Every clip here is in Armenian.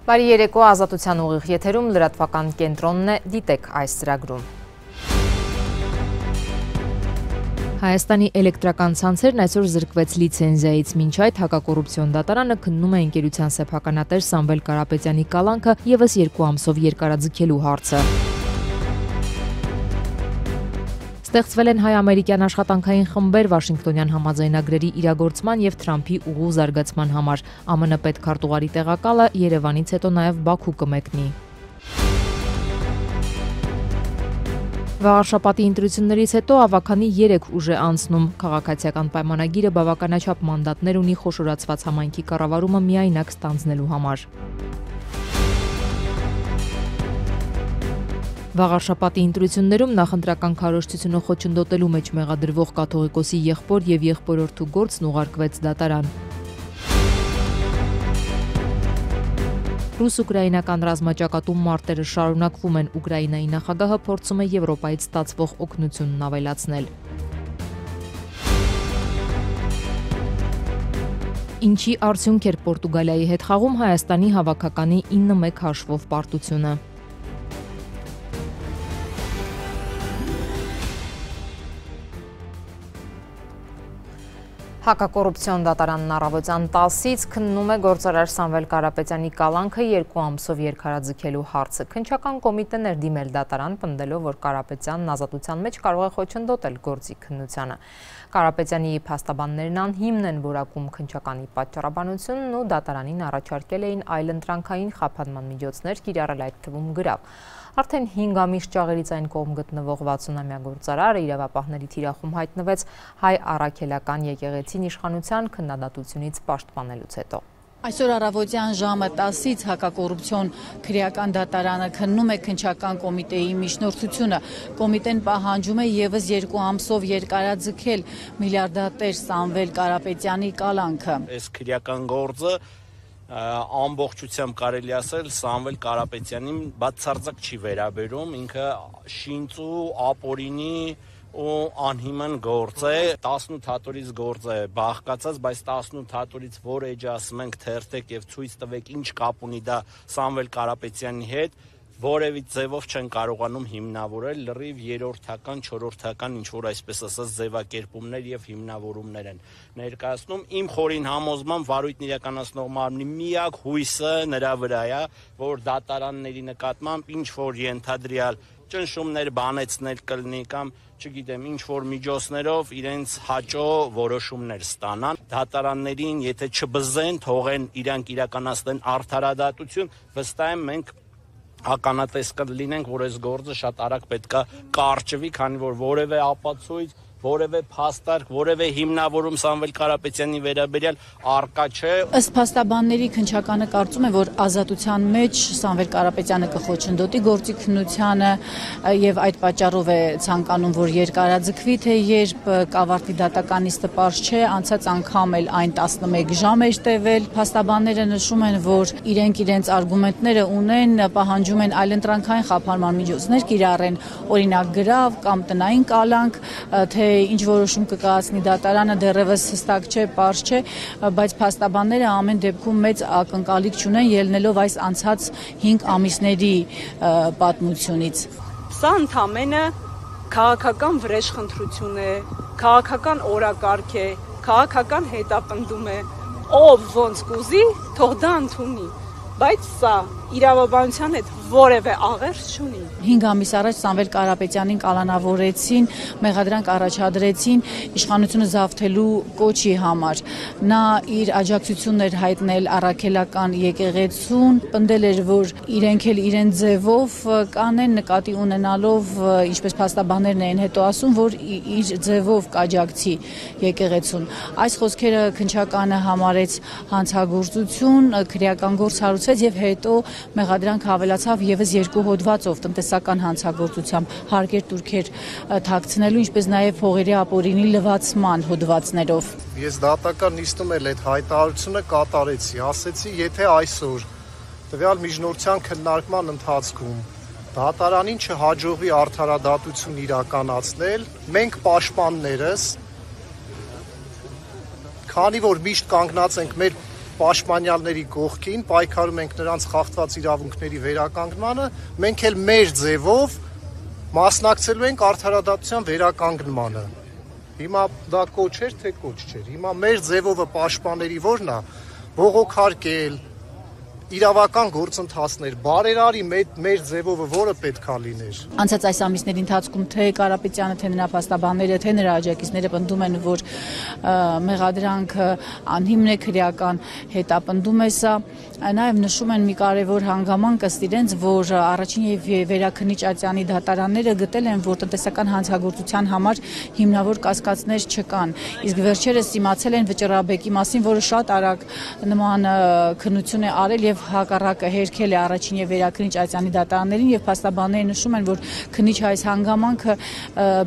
Բարի երեկո, Ազատության ուղիղ եթերում լրատվական կենտրոնն է, դիտեք այս ծրագրում։ Հայաստանի էլեկտրական ցանցերն այսօր զրկվեց լիցենզիայից, մինչ այդ հակակոռուպցիոն դատարանը քննում է ընկերության սեփականատեր Սամվել Կարապետյանի կալանքը ևս 2 ամսով երկարաձգելու հարցը։ Ստեղծվել են հայ-ամերիկյան աշխատանքային խմբեր Վաշինգտոնյան համաձայնագրերի իրագործման եւ Թրամփի ուղու զարգացման համար։ ԱՄՆ պետքարտուղարի տեղակալը Երևանից հետո նաեւ Բաքու կմեկնի։ Վաղարշաբաթի ընտրություններից հետո ավագանի 3 ուժ է անցնում։ Քաղաքացիական պայմանագիրը բավականաչափ մանդատներ ունի խոշորացված համայնքի կառավարումը միայնակ ստանձնելու համար։ Վաղարշաբաթի ընտրություններում նախընտրական քարոզչությունը խոչընդոտելու մեջ մեղադրվող կաթողիկոսի եղբոր եւ եղբորորդու գործն ուղարկվեց դատարան։ Ռուս-ուկրաինական ռազմաճակատում մարտերը շարունակվում են, Ուկրաինայի նախագահը փորձում է Եվրոպայից ստացվող օգնությունն ավելացնել։ Ինչի արդյունք էր Պորտուգալիայի հետ խաղում Հայաստանի հավաքականի 9-1 հաշվով պարտությունը։ Հակակոռուպցիոն դատարանն առավոտյան 10-ից քննում է գործարար Սամվել Կարապետյանի կալանքը 2 ամսով երկարաձգելու հարցը։ Քննչական կոմիտեն էր դիմել դատարան, պնդելով, որ Կարապետյանն ազատության մեջ կարող է խոչընդոտել գործի քննությանը։ Կարապետյանի փաստաբաններն անհիմն են որակում քննչականի պատճառաբանությունն ու դատարանին առաջարկել էին այլընտրանքային խափանման միջոցներ կիրառել, այդ թվում գրավ։ Արդեն 5 ամիս ճաղերից այն կողմ գտնվող 60-ամյա գործարարը իրավապահների թիրախում հայտնվեց հայ առաքելական եկեղեցին իշխանության քննադատությունից պաշտպանելուց հետո։ Այսօր առավոտյան ժամը 10-ից հակակոռուպցիոն քրեական դատարանը քննում է քննչական կոմիտեի միջնորդությունը։ Կոմիտեն պահանջում է ևս 2 ամսով երկարաձգել միլիարդատեր Սամվել Կարապետյանի կալանքը։ Այս քրեական գործը ամբողջությամբ կարելի ասել Սամվել Կարապետյանին բացարձակ չի վերաբերում, ինքը շինծու ապօրինի ու անհիմն գործ է, 18 հատորից գործ է բաղկացած, բայց 18 հատորից որ էջ ասում ենք թերթեք եւ ցույց տվեք ինչ կապ ունի դա Սամվել Կարապետյանի հետ, որևէ ձևով չեն կարողանում հիմնավորել, լրիվ երրորդական, չորրորդական ինչ որ այսպես ասած ձևակերպումներ եւ հիմնավորումներ են ներկայացնում։ Իմ խորին համոզմամբ վարույթն իրականացնող մարմնի միակ հույսը նրա վրա է, որ դատարանների նկատմամբ ինչ որ ենթադրյալ ճնշումներ բանեցնել կլինի կամ չգիտեմ ինչ որ միջոցներով իրենց հաճո որոշումներ ստանան։ Դատարաններին եթե չբզեն, թողեն իրանք իրականացնեն արդարադատություն, վստահ եմ մենք ականատես կլինենք, որ այս գործը շատ արագ պետքա կարճվի, քանի որ որևէ ապացույց, որևէ փաստարկ, որևէ հիմնավորում Սամվել Կարապետյանի վերաբերյալ առկա չէ։ Ըստ փաստաբանների քննչականը կարծում է, որ ազատության մեջ Սամվել Կարապետյանը կխոչընդոտի գործի քննությանը եւ այդ պատճառով է ցանկանում, որ երկարաձգվի, թե երբ կավարտի դատականից տպարժ չէ, անցած անգամ էլ այն 11 ժամ էր տևել։ Փաստաբանները նշում են, որ իրենք իրենց արգումենտները ունեն, պահանջում են այլընտրանքային խափանման միջոցներ կիրառեն, օրինակ գրավ կամ տնային կալանք, թե ինչ որոշում կկայացնի դատարանը դեռևս հստակ չէ, պարզ չէ, բայց փաստաբանները ամեն դեպքում մեծ ակնկալիք չունեն ելնելով այս անցած 5 ամիսների պատմությունից։ Սա ընդամենը քաղաքական վրեժխնդրություն է, քաղաքական օրակարգ է, քաղաքական հետապնդում է, ով ոնց կուզի, թող դա ընդունի, բայց սա իրավաբանության հետ որևէ աղերս չունի։ 5 ամիս առաջ Սամվել Կարապետյանին կալանավորեցին, մեղադրանք առաջադրեցին իշխանությունը զավթելու կոչի համար։ Նա իր աջակցությունն էր հայտնել առաքելական եկեղեցուն, պնդել էր, որ իրենք էլ իրեն ձևով կանեն, նկատի ունենալով, ինչպես փաստաբաններն էին հետո ասում, որ իր ձևով կաջակցի եկեղեցուն։ Այս խոսքերը քննչականը համարեց հանցագործություն, քրեական գործ հարուցվեց եւ հետո մեղադրանք հավելացավ ևս 2 հոդվածով տնտեսական հանցագործությամբ հարկեր տուրքեր թաքցնելու, ինչպես նաև փողերի ապօրինի լվացման հոդվածներով։ Ես դատական նիստում էլ այդ հայտարարությունը կատարեցի, ասեցի, եթե այսօր տվյալ միջնորդության քննարկման ընթացքում դատարանին չհաջողվի արդարադատություն իրականացնել, մենք պաշտպաններս, քանի որ միշտ կանգնած ենք մեր պաշտպանյալների կողքին, պայքարում ենք նրանց խախտված իրավունքների վերականգնմանը, մենք էլ մեր ձևով մասնակցելու ենք արդարադատության վերականգնմանը։ Հիմա դա կոչ էր, թե կոչ չէր։ Հիմա մեր ձևովը պաշտպանների որն է, բողոքարկել, իրավական գործընթացներ, բարերարի մեր ձևովը որը պետք է լիներ։ Անցած այս ամիսների ընթացքում թե Կարապետյանը, թե նրա փաստաբանները, թե նրա աջակիցները պնդում են, որ մեղադրանքը անհիմն է, քրեական հետապնդում է սա, նաև նշում են մի կարևոր հանգամանք ըստ իրենց, որ առաջին եւ վերաքննիչ ատյանի դատարանները գտել են, որ տնտեսական հանցագործության համար հիմնավոր կասկածներ չկան։ Իսկ վերջերս իմացել են վճռաբեկի մասին, որը շատ արագ նման քննություն է արել եւ հակառակը հերքել է առաջին եւ վերաքննիչ ատյանի դատարաններին եւ փաստաբանները նշում են, որ քննիչ այս հանգամանքը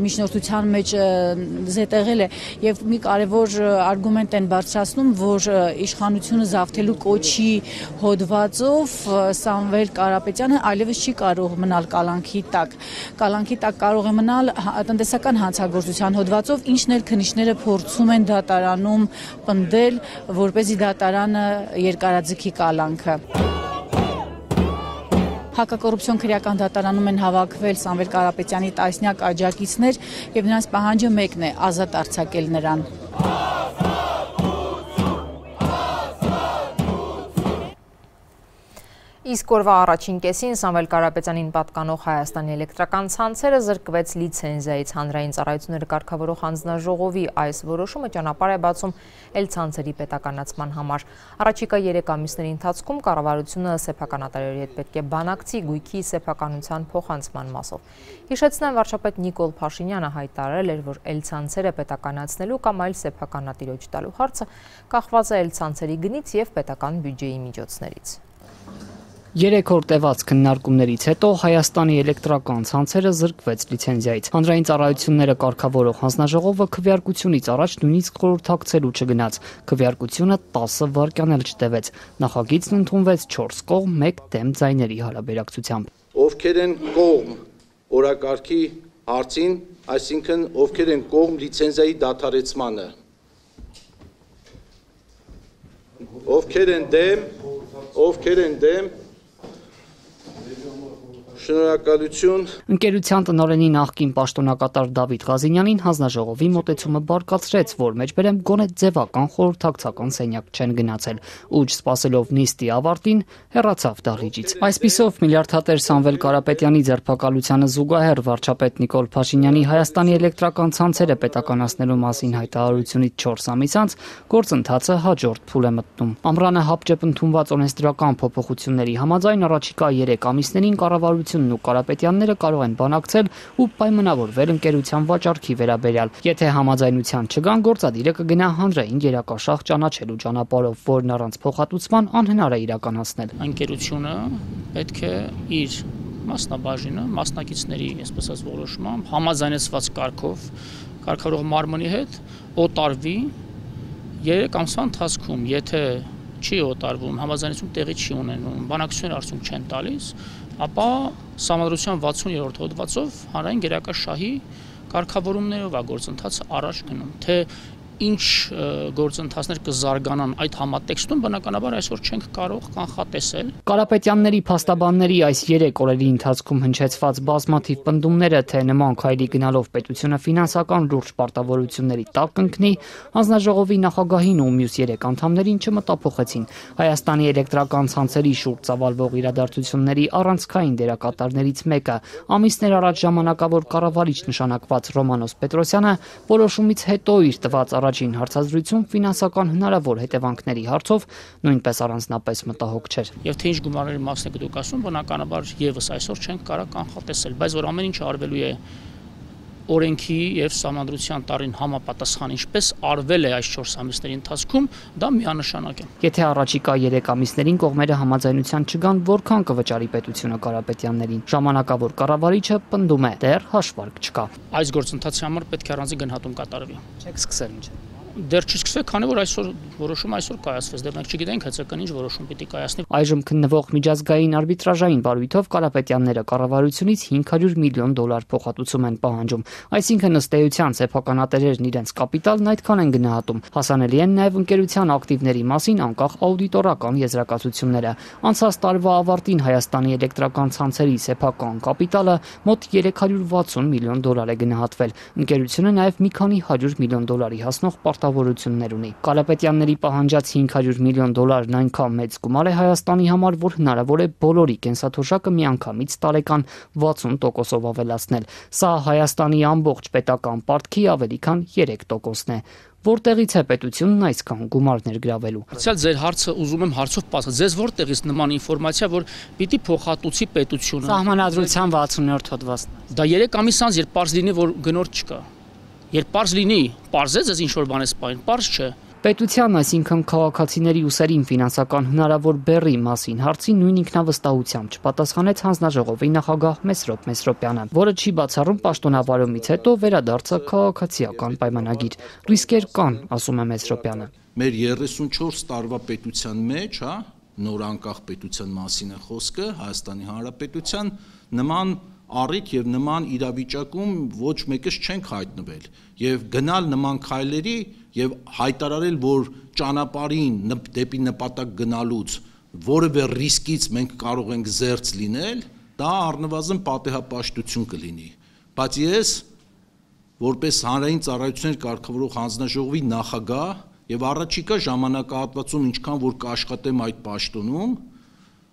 միջնորդության մեջ զետեղել է եւ մի կարևոր արգումենտ են բարձրացնում, որ իշխանությունը զավթելու կոչի հոդվածով Սամվել Կարապետյանը այլևս չի կարող մնալ կալանքի տակ։ Կալանքի տակ կարող է մնալ տնտեսական հանցագործության հոդվածով, ինչն էլ քննիչները փորձում են դատարանում պնդել, որպեսզի դատարանը երկարաձգի կալանքը։ Հակակոռուպցիոն քրեական դատարանում են հավաքվել Սամվել Կարապետյանի տասնյակ աջակիցներ եւ նրանց պահանջը մեկն է՝ ազատ արձակել նրան։ Իսկ օրվա առաջին կեսին Սամվել Կարապետյանին պատկանող Հայաստանի էլեկտրական ցանցերը զրկվեց լիցենզիայից։ Հանրային ծառայությունները կարգավորող հանձնաժողովի այս որոշումը ճանապարհ է բացում էլ-ցանցերի պետականացման համար։ Առաջիկա 3 ամիսների ընթացքում կառավարությունը սեփականատերերի հետ պետք է բանակցի գույքի սեփականության փոխանցման մասով։ Հիշեցնեմ, վարչապետ Նիկոլ Փաշինյանը հայտարարել էր, որ էլ-ցանցերը պետականացնելու կամ այլ սեփականատիրոջ տալու հարցը կախված է էլ-ցանցերի գնից եւ պետական բյուջեի միջոցներից։ 3 օր տևած քննարկումներից հետո Հայաստանի էլեկտրական ցանցերը զրկվեց լիցենզիայից։ Հանրային ծառայությունները կարգավորող հանձնաժողովը քվեարկությունից առաջ նույնիսկ խորհրդակցելու չգնաց։ Քվեարկությունը 10 վայրկյան էլ չտևեց։ Նախագիծն ընդունվեց 4 կողմ 1 դեմ ձայների հարաբերակցությամբ։ Ովքեր են կողմ օրակարգի հարցին, այսինքն ովքեր են կողմ լիցենզիայի դադարեցմանը։ Ովքեր են դեմ Շնորհակալություն։ Ընկերության տնօրենի նախկին պաշտոնակատար Դավիթ Ղազինյանին հանձնաժողովի մոտեցումը բարկացրեց, որ մեջբերեմ գոնե ձևական խորհրդակցական սենյակ չեն գնացել։ Ուժ սպասելով նիստի ավարտին հեռացավ դահլիճից։ Այսպիսով միլիարդատեր Սամվել Կարապետյանի ձերբակալությանը զուգահեռ վարչապետ Նիկոլ Փաշինյանի Հայաստանի էլեկտրական ցանցերը պետականացնելու մասին հայտարարությունից 4 ամիս անց գործընթացը հաջորդ փուլ է մտնում։ Ամռանը հապճեպ ընդունված օրենսդրական փոփոխությունների համաձայն առաջիկա 3 ամիսներին կառավարությունն ու Կարապետյանները կարող են բանակցել ու պայմանավորվել ընկերության վաճառքի վերաբերյալ։ Եթե համաձայնության չգան, գործադիրը կգնա հանրային երակաշահ ճանաչելու ճանապարհով, որն առանց փոխհատուցման անհնար է իրականացնել։ Ընկերությունը պետք է իր մասնաբաժինը մասնակիցների, այսպես ասած, որոշմամբ համաձայնեցված կարգով կարգավորող մարմնի հետ օտարվի 3 ամսվա ընթացքում, եթե չի օտարվում, համաձայնություն տեղի չի ունենում, բանակցություններ արդյունք չեն տալիս, ապա Սահմանադրության 60-րդ հոդվածով հանրային գերակաշահի կարգավորումներով է գործընթացը առաջ գնում, թե ինչ գործընթացներ կզարգանան այդ համատեքստում, բնականաբար այսօր չենք կարող կանխատեսել։ Կարապետյանների փաստաբանների այս 3 օրերի ընթացքում հնչեցված բազմաթիվ պնդումները, թե նման քայլի գնալով պետությունը ֆինանսական լուրջ պարտավորությունների տակ կընկնի, հանձնաժողովի նախագահին ու մյուս 3 անդամներին չմտափոխեցին։ Հայաստանի էլեկտրական ցանցերի շուրջ ծավալվող իրադարձությունների առանցքային դերակատարներից մեկը, ամիսներ առաջ ժամանակավոր կառավարիչ նշանակված Ռոմանոս Պետրոսյանը, որոշումից հետո իր տված առաջին հարցազրույցում ֆինանսական հնարավոր հետևանքների հարցով նույնպես առանձնապես մտահոգ չէր։ Եվ թե ինչ գումարների մասն եք դուք ասում, բնականաբար եւս այսօր չենք կարող կանխատեսել, բայց որ ամեն ինչ արվելու է օրենքի եւ Սահմանադրության տառին համապատասխան, ինչպես արվել է այս 4 ամիսների ընթացքում, դա միանշանակ է։ Եթե առաջիկա 3 ամիսներին կողմերը համաձայնության չգան, որքան կվճարի պետությունը Կարապետյաններին։ Ժամանակավոր կառավարիչը պնդում է՝ դեռ հաշվարկ չկա։ Այս գործընթացի համար պետք է առանձին գնահատում կատարվի։ Չեք սկսել ինչ։ դեռ չի սկսվել, քանի որ այսօր որոշումը կայացվեց, դեռ մենք չգիտենք հեծական ինչ որոշում պիտի կայացնի։ Այժմ քննվող միջազգային արբիտրաժային բարույթով Կարապետյանները կառավարությունից $500 միլիոն փոխհատուցում են պահանջում, այսինքն ըստ էության սեփականատերերն իրենց կապիտալն այդքան են գնահատում։ Հասանելի են նաև ընկերության ակտիվների մասին անկախ աուդիտորական եզրակացությունները։ Անցած տարվա ավարտին Հայաստանի էլեկտրական ցանցերի սեփական կապիտալը մոտ $360 միլիոն է գնահատվել։ Ընկերությունը նաև մի քանի $100 միլիոն հասնող պարտավորություններ ունի։ Կարապետյանների պահանջած $500 միլիոն այնքան մեծ գումար է Հայաստանի համար, որ հնարավոր է բոլորի կենսաթոշակը միանգամից տարեկան 60%-ով ավելացնել։ Սա Հայաստանի ամբողջ պետական պարտքի ավելի քան 3%-ն է։ Որտեղից է պետությունն այսքան գումար ներգրավելու։ Ցել ձեր հարցը ուզում եմ հարցով պատասխանել։ Ձեզ որտեղից նման ինֆորմացիա, որ պիտի փոխհատուցի պետությունը։ Սահմանադրության 60-րդ հոդվածն։ Դա 3 ամիս անց, երբ պարզ լինի, որ գնորդ չկա։ Երբ պարզ լինի, պարզեց ես ինչ որ բան ես պայն, պարզ չէ։ Պետության, այսինքն քաղաքացիների ուսերին ֆինանսական հնարավոր բեռի մասին հարցին նույն ինքնավստահությամբ չպատասխանեց հանձնաժողովի նախագահ Մեսրոպ Մեսրոպյանը, որը չի բացառում պաշտոնավարումից հետո վերադարձը քաղաքացիական պայմանագիր։ Ռիսկեր կան, ասում է Մեսրոպյանը։ Մեր 34 տարվա պետության մեջ, նոր անկախ պետության մասին է խոսքը, Հայաստանի Հանրապետության նման առիթ եւ նման իրավիճակում ոչ մեկս չենք հայտնվել եւ գնալ նման քայլերի եւ հայտարարել, որ ճանապարհին դեպի նպատակ գնալուց որևէ ռիսկից մենք կարող ենք զերծ լինել, դա առնվազն պատեհապաշտություն կլինի։ Բայց ես որպես հանրային ծառայություններ կարգավորող հանձնաժողովի նախագահ եւ առաջիկա ժամանակահատվածում ինչքան որ կաշխատեմ այդ պաշտոնում,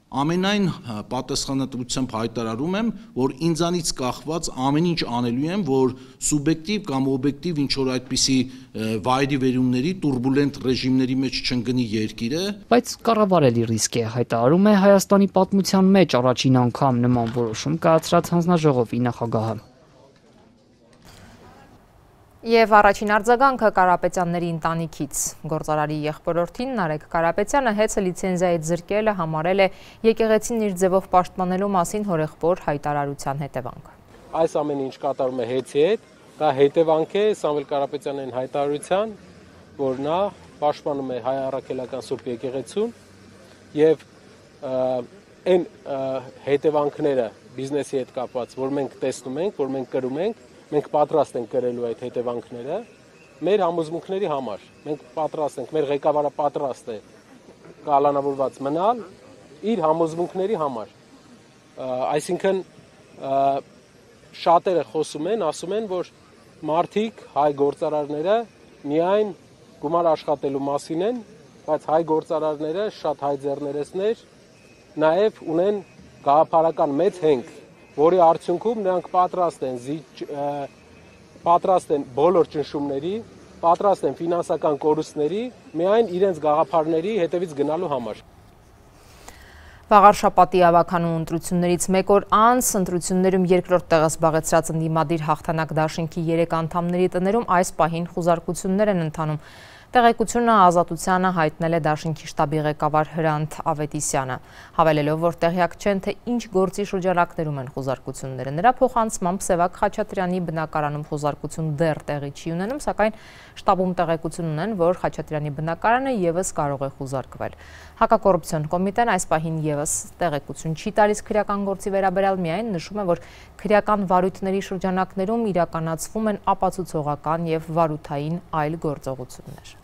ամենայն պատասխանատվությամբ հայտարարում եմ, որ ինձանից կախված ամեն ինչ անելու եմ, որ սուբյեկտիվ կամ օբյեկտիվ ինչ որ այդպիսի վայրի վերումների տուրբուլենտ ռեժիմների մեջ չընկնի երկիրը, բայց կառավարելի ռիսկ է, հայտարարում է Հայաստանի պատմության մեջ առաջին անգամ նման որոշում կայացրած հանձնաժողովի նախագահը։ Եվ առաջին արձագանքը Կարապետյանների ընտանիքից գործարարի եղբորորդին Նարեկ Կարապետյանը հեծը լիցենզիայից զրկելը համարել է եկեղեցին իր ձևով պաշտպանելու մասին հորեղբոր հայտարարության հետևանք։ Այս ամեն ինչ կատարում է հեծի հետ, դա հետևանք է Սամվել Կարապետյանի հայտարարության, որ նա պաշտպանում է հայ առաքելական Սուրբ եկեղեցուն եւ այն հետևանքները բիզնեսի հետ կապված, որ մենք տեսնում ենք, որ մենք կրում ենք, մենք պատրաստ ենք կրելու այդ հետևանքները մեր համոզմունքների համար։ Մենք պատրաստ ենք, մեր ղեկավարը պատրաստ է կալանավորված մնալ իր համոզմունքների համար։ Այսինքն շատերը խոսում են, ասում են, որ մարդիկ, հայ գործարարները միայն գումար աշխատելու մասին են, բայց հայ գործարարները, շատ հայ ձեռներեցներ նաև ունեն գաղափարական մեծ հենք, որի արդյունքում նրանք պատրաստ են բոլոր ճնշումների, պատրաստ են ֆինանսական կորուստների, միայն իրենց գաղափարների հետևից գնալու համար։ Վաղար շաբաթի ավականու ընտրություններից մեկ օր անց ընտրություններում երկրորդ տեղը զբաղեցրած ընդդիմադիր հաղթանակ դաշինքի 3 անդամների տներում այս պահին խուզարկություններ են ընթանում։ Տեղեկությունը Ազատությանը հայտնել է դաշինքի շտաբի ղեկավար Հրանտ Ավետիսյանը, հավելելով, որ տեղյակ չեն, թե ինչ գործի շրջանակներում են խուզարկությունները։ Նրա փոխանցմամբ Սևակ Խաչատրյանի բնակարանում խուզարկություն դեռ տեղի չի ունենում, սակայն շտաբում տեղեկություն ունեն, որ Խաչատրյանի բնակարանը ևս կարող է խուզարկվել։ Հակակոռուպցիոն կոմիտեն այս պահին ևս տեղեկություն չի տալիս քրեական գործի վերաբերյալ, միայն նշում է, որ քրեական վարույթների շրջանակներում իրականացվում են ապացուցողական եւ վարութային այլ գործողություններ։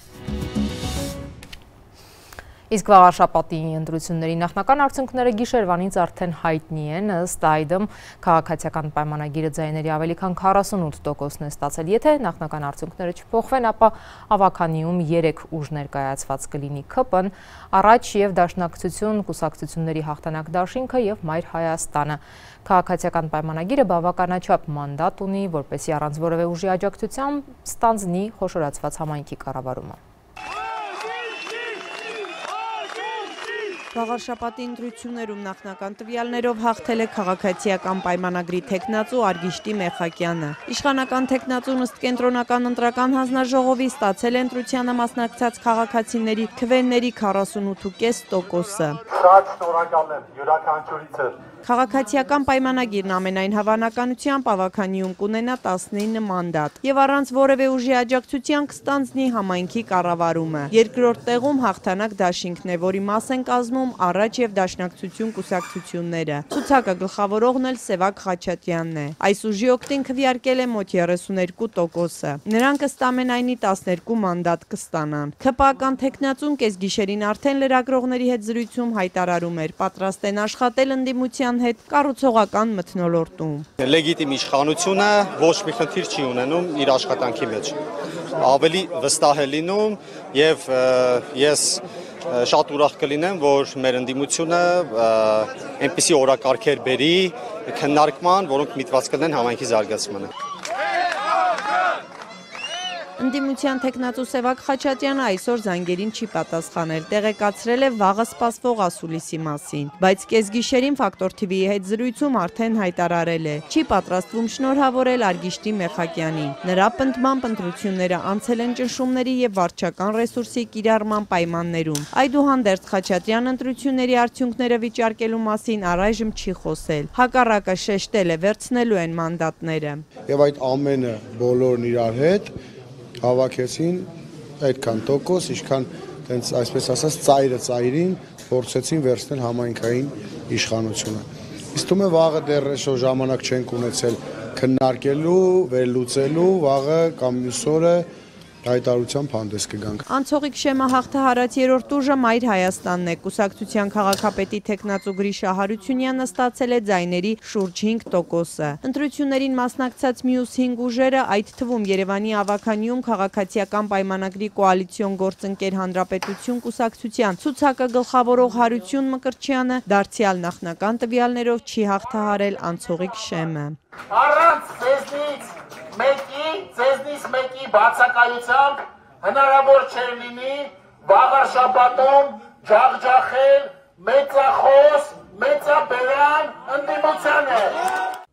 Իսկ վաղար շաբաթի ընտրությունների նախնական արդյունքները գիշերվանից արդեն հայտնի են, ըստ այդմ քաղաքացիական պայմանագիրը ձայների ավելի քան 48%-ն է ստացել։ Եթե նախնական արդյունքները չփոխվեն, ապա ավականիում 3 ուժ ներկայացված կլինի ՔՊ-ն, առաջ եւ Դաշնակցություն, կուսակցությունների հաղթանակ դաշինքը եւ Մայր Հայաստանը։ Քաղաքացիական պայմանագիրը բավականաչափ մանդատ ունի, որպեսզի առանց որևէ ուժի աջակցության ստանձնի խոշորացված համայնքի կառավարումը։ Վաղարշապատի ընտրություններում նախնական տվյալներով հաղթել է քաղաքացիական պայմանագրի թեկնածու Արգիշտի Մեխակյանը։ Իշխանական թեկնածուն ըստ կենտրոնական ընտրական հանձնաժողովի ստացել է ընտրությանը մասնակցած քաղաքացիների քվեների 48.5%-ը։ Շատ շնորհակալ եմ յուրաքանչյուրիցս։ Քաղաքացիական պայմանագիրն ամենայն հավանականությամբ ավականիում կունենա 19 մանդատ եւ առանց որևէ ուժի աջակցության կստանձնի համայնքի կառավարումը։ Երկրորդ տեղում հաղթանակ դաշինքն է, որի մաս են կազմում առաջ եւ դաշնակցություն կուսակցությունները։ Ցուցակը գլխավորողն էլ Սևակ Խաչատյանն է։ Այս ուժի օգտին քվեարկել է մոտ 32%-ը։ Նրանք ըստ ամենայնի 12 մանդատ կստանան։ ՔՊԱ-ական թեկնածուն կեսգիշերին արդեն լրագրողների հետ զրույցում հայտարարում էր, պատրաստ են աշխատել ընդդիմության հետ կառուցողական մթնոլորտում։ Լեգիտիմ իշխանությունը ոչ մի խնդիր չի ունենում իր աշխատանքի մեջ։ Ավելի վստահ է լինում եւ ես շատ ուրախ կլինեմ, որ մեր ընդդիմությունը այնպիսի օրակարգեր բերի քննարկման, որոնք միտված կլինեն համայնքի զարգացմանը։ Ընդդիմության թեկնածու Սևակ Խաչատյանը այսօր զանգերին չի պատասխանել, տեղեկացրել է վաղը սպասվող ասուլիսի մասին, բայց կեսգիշերին Ֆակտոր TV-ի հետ զրույցում արդեն հայտարարել է, չի պատրաստվում շնորհավորել Արգիշտի Մեխակյանին։ Նրա պնդմամբ ընտրությունները անցել են ճնշումների եւ վարչական ռեսուրսի կիրառման պայմաններում։ Այդուհանդերձ Խաչատյանը ընտրությունների արդյունքները վիճարկելու մասին առայժմ չի խոսել։ Հակառակը շեշտել է, վերցնելու են մանդատները։ Եվ այդ ամենը բոլորն իրար հետ հավաքեցին այդքան տոկոս, ինչքան տենց այսպես ասած ծայրը ծայրին փորձեցին վերցնել համայնքային իշխանությունը։ Իսկ թվում է վաղը դեռ այսօր ժամանակ չենք ունեցել քննարկելու, վերլուծելու, վաղը կամ մյուս օրը հայտարարությամբ հանդես կգանք։ Անցողիկ շեմը հաղթահարած երրորդ ուժը Մայր Հայաստանն է։ Կուսակցության քաղաքապետի թեկնածու Գրիշա Հարությունյանը ստացել է ձայների շուրջ 5%-ը։ Ընտրություններին մասնակցած մյուս 5 ուժերը, այդ թվում Երևանի ավականիում քաղաքացիական պայմանագրի կոալիցիոն գործընկեր Հանրապետություն կուսակցության ցուցակը գլխավորող Հարություն Մկրտչյանը դարձյալ նախնական տվյալներով չի հաղթահարել անցողիկ շեմը։ Առանց ձեզնից մեկի բացակայությամբ հնարավոր չէր լինի վաղարշապատում ջախջախել մեծախոս, մեծաբերան ընդդիմությանը։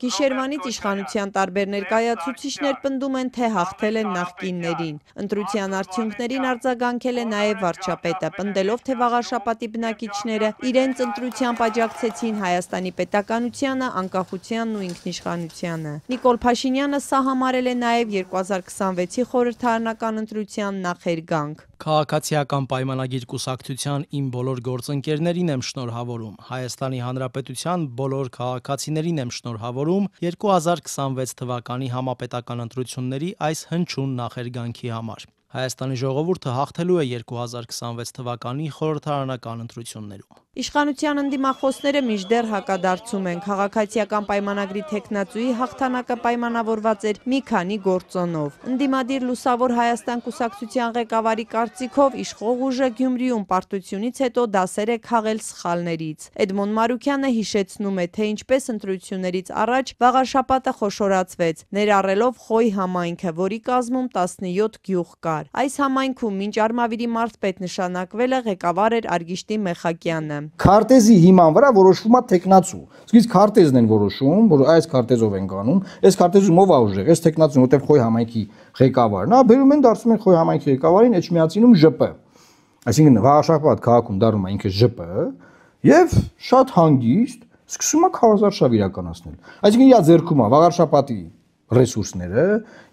Գիշերվանից իշխանության տարբեր ներկայացուցիչներ պնդում են, թե հաղթել են նախկիններին։ Ընտրության արդյունքներին արձագանքել է նաև վարչապետը, պնդելով, թե վաղարշապատի բնակիչները իրենց ընտրությամբ աջակցեցին Հայաստանի պետականությանը, անկախությանն ու ինքնիշխանությանը։ Նիկոլ Փաշինյանը սա համարել է նաև 2026-ի խորհրդարանական ընտրության նախերգանք։ Քաղաքացիական պայմանագիր կուսակցության իմ բոլոր գործընկերներին եմ շնորհավորում, Հայաստանի Հանրապետության բոլոր քաղաքացիներին եմ շնորհավորում 2026 թվականի համապետական ընտրությունների այս հնչյուն նախերգանքի համար։ Հայաստանի ժողովուրդը հաղթելու է 2026 թվականի խորհրդարանական ընտրություններում։ Իշխանության ընդդիմախոսները մինչդեռ հակադարձում են, քաղաքացիական պայմանագրի թեկնածուի հաղթանակը պայմանավորված էր մի քանի գործոնով։ Ընդդիմադիր Լուսավոր Հայաստան կուսակցության ղեկավարի կարծիքով իշխող ուժը Գյումրիում պարտությունից հետո դասեր է քաղել սխալներից։ Էդմոն Մարուկյանը հիշեցնում է, թե ինչպես ընտրություններից առաջ վաղարշապատը խոշորացվեց, ներառելով Խոյ համայնքը, որի կազմում 17 գյուղ կար։ Այս համայնքում մինչ Արմավիրի մարզպետ նշանակվելը ղեկավար էր Արգիշտի Մեխակյանը։ Քարտեզի հիման վրա որոշվում է տեխնացու։ Իսկ քարտեզն են որոշում, որ այս քարտեզով են գանում, այս քարտեզում ով է ուժեղ, այս տեխնացուն, որտեղ Խոյ համայնքի ղեկավարն է, բերում են դարձնում են Խոյ համայնքի ղեկավարին, էջմիածինում ԺՊ։ Այսինքն Վաղարշապատ քաղաքում դառնում է ինքը ԺՊ եւ շատ հանգիստ սկսում է քարոզարշավ իրականացնել։ Այսինքն իա ձեռքում է Վաղարշապատի ռեսուրսները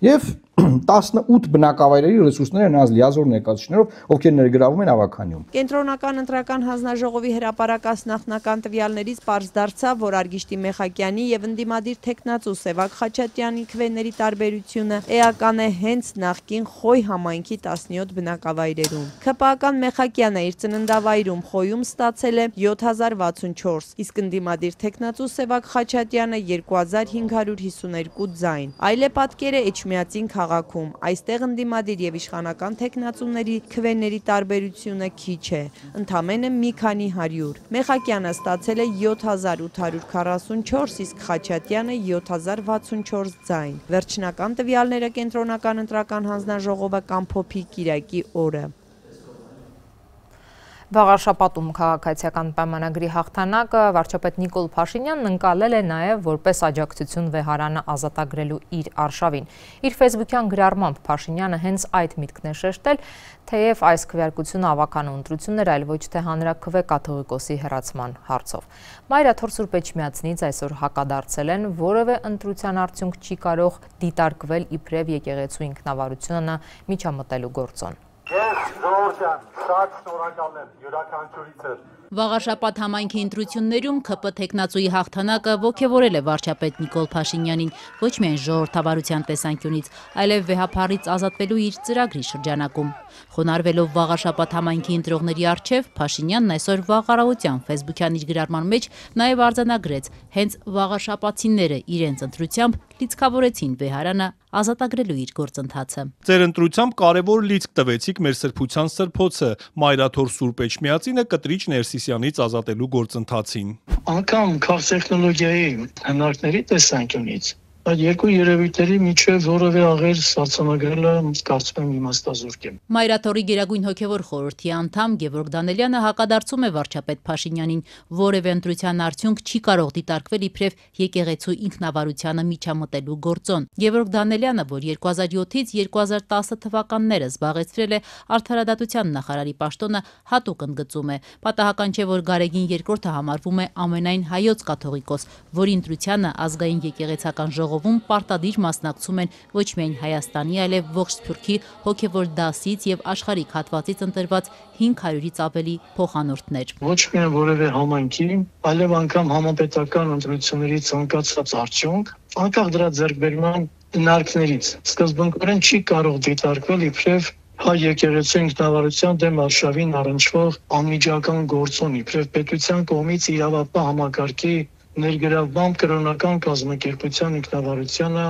եւ 18 բնակավայրերի ռեսուրսները նրանց լիազոր ներկայացուցիչներով, ովքեր ներգրավում են ավականիում։ Կենտրոնական ընտրական հանձնաժողովի հրապարակած նախնական տվյալներից պարզ դարձավ, որ Արգիշտի Մեխակյանի եւ ընդդիմադիր թեկնածու Սևակ Խաչատյանի քվեների տարբերությունը էական է հենց նախկին Խոյ համայնքի 17 բնակավայրերում։ ՔՊԱ-ական Մեխակյանը իր ծննդավայրում Խոյում ստացել է 7064, իսկ ընդդիմադիր թեկնածու Սևակ Խաչատյանը 2552 ձայն։ Այլ է պատկերը Էջմիածին քաղաքում։ Այստեղ ընդդիմադիր եւ իշխանական թեկնածուների քվեների տարբերությունը քիչ է, ընդամենը մի քանի 100։ Մեխակյանը ստացել է 7844, իսկ Խաչատյանը 7064 ձայն։ Վերջնական տվյալները կենտրոնական ընտրական հանձնաժողովը կամփոփի կիրակի օրը։ Վաղարշաբաթում քաղաքացիական պայմանագրի հաղթանակը վարչապետ Նիկոլ Փաշինյանն ընկալել է նաև որպես աջակցություն վեհարանը ազատագրելու իր արշավին։ Իր ֆեյսբուքյան գրառմամբ Փաշինյանը հենց այդ միտքն է շեշտել, թեև այս քվեարկությունը ավականու ընտրություն էր, այլ ոչ թե հանրաքվե կաթողիկոսի հեռացման հարցով։ Մայրաթոր Սուրբ Էջմիածնից այսօր հակադարձել են, որևէ ընտրության արդյունք չի կարող դիտարկվել իբրև եկեղեցու ինքնավարությունը միջամտելու գործոն։ Ես Ժորժան, շատ շնորհակալ եմ յուրաքանչյուրիցս։ Վաղարշաբաթ համայնքի ընտրություններում ՔՊ թեկնածուի հաղթանակը ոգևորել է վարչապետ Նիկոլ Փաշինյանին ոչ միայն ժողովրդավարության տեսանկյունից, այլև վեհափառից ազատվելու իր ծրագրի շրջանակում։ Խոնարհվելով Վաղարշաբաթ համայնքի ընտրողների առջև, Փաշինյանն այսօր վաղարաության ֆեյսբուքյան իր գրառման մեջ նաև արձանագրեց, հենց վաղարշաբաթցիները իրենց ընտրությամբ լիցքավորեցին վեհարանը ազատագրելու իր գործընթացը։ Ձեր ընտրությամբ կարևոր լիցք տվեցիք մեր սրբության սրբոցը, Մայրաթոր Սուրբ Էջմիածինը կտրիչ Ներսիսյանից ազատելու գործընթացին։ Անկամ քաղտեխնոլոգիայի հնարքների տեսանկյունից այդ երկու երևույթների միջև որևէ աղեր սարսափագրելը կարծում եմ իմաստազուրկ է։ Մայրաթորի գերագույն հոգևոր խորհրդի անդամ Գևորգ Դանելյանը հակադարձում է վարչապետ Փաշինյանին, որևէ ընտրության արդյունք չի կարող դիտարկվել իբրև եկեղեցու ինքնավարությանը միջամտելու գործոն։ Գևորգ Դանելյանը, որ 2007-ից 2010 թվականները զբաղեցրել է Արդարադատության նախարարի պաշտոնը, հատուկ ընդգծում է. պատահական չէ, որ Գարեգին II-ը համարվում է ամենայն հայոց կաթողիկոս, որի ընտրությանը ազգային եկեղեցական ժողովում պարտադիր մասնակցում են ոչ միայն Հայաստանի, այլև ողջ Սփյուռքի հոգևոր դասից եւ աշխարհիկ հատվածից ընտրված 500-ից ավելի փոխանորդներ։ Ոչ միայն որևէ համայնքի, այլև անգամ համապետական ընտրությունների ցանկացած արդյունք, անկախ դրա ձեռքբերման հնարքներից, սկզբունքորեն չի կարող դիտարկվել իբրև հայ եկեղեցու ինքնավարության դեմ արշավին առնչվող անմիջական գործոն, իբրև պետության կողմից իրավապահ համակարգի ներգրավմամբ կրոնական կազմակերպության ինքնավարությանը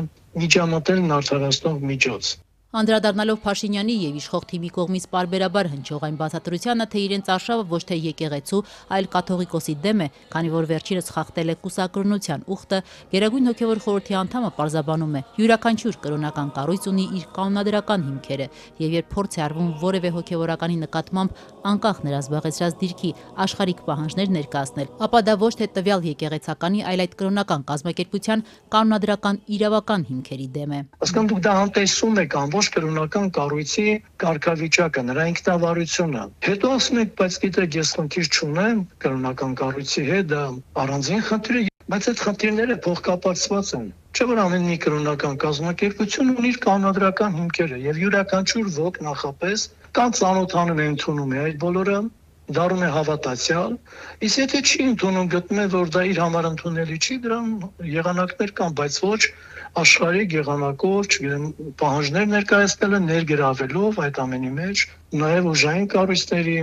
միջամտելն արդարացնող միջոց։ Անդրադառնալով Փաշինյանի եւ իշխող թիմի կողմից պարբերաբար հնչող այն բացատրությանը, թե իրենց արշավը ոչ թե եկեղեցու, այլ կաթողիկոսի դեմ է, քանի որ վերջինս խախտել է կուսակրոնության ուխտը, Գերագույն հոգևոր խորհրդի անդամը պարզաբանում է. յուրաքանչյուր կրոնական կառույց ունի իր կանոնադրական հիմքերը, եւ երբ փորձ է արվում որևէ հոգևորականի նկատմամբ անկախ նրա զբաղեցրած դիրքի աշխարհիկ պահանջներ ներկայացնել, ապա դա ոչ թե տվյալ եկեղեցականի, այլ այդ կրոնական կազմակերպության կանոնադրական իրավական հիմքերի դեմ է։ Ասկան դուք դա անտեսում եք ոչ կրոնական կառույցի կարգավիճակը, նրա ինքնավարությունը։ Հետո ասում եք, բայց գիտեք, ես խնդիր չունեմ կրոնական կառույցի հետ, դա առանձին խնդիր է, բայց այդ խնդիրները փոխկապակցված են։ Չէ՞ որ ամեն մի կրոնական կազմակերպություն ունի իր կանոնադրական հիմքերը եւ յուրաքանչյուր ոք նախապես կան ծանոթանում է, ընդունում է այդ բոլորը, դառնում է հավատացյալ, իսկ եթե չի ընդունում, գտնում է, որ դա իր համար ընդունելի չի, դրան եղանակներ կան, բայց ոչ աշխարհիկ եղանակով, չգիտեմ, պահանջներ ներկայացնելը ներգրավելով այդ ամենի մեջ նաև ուժային կառույցների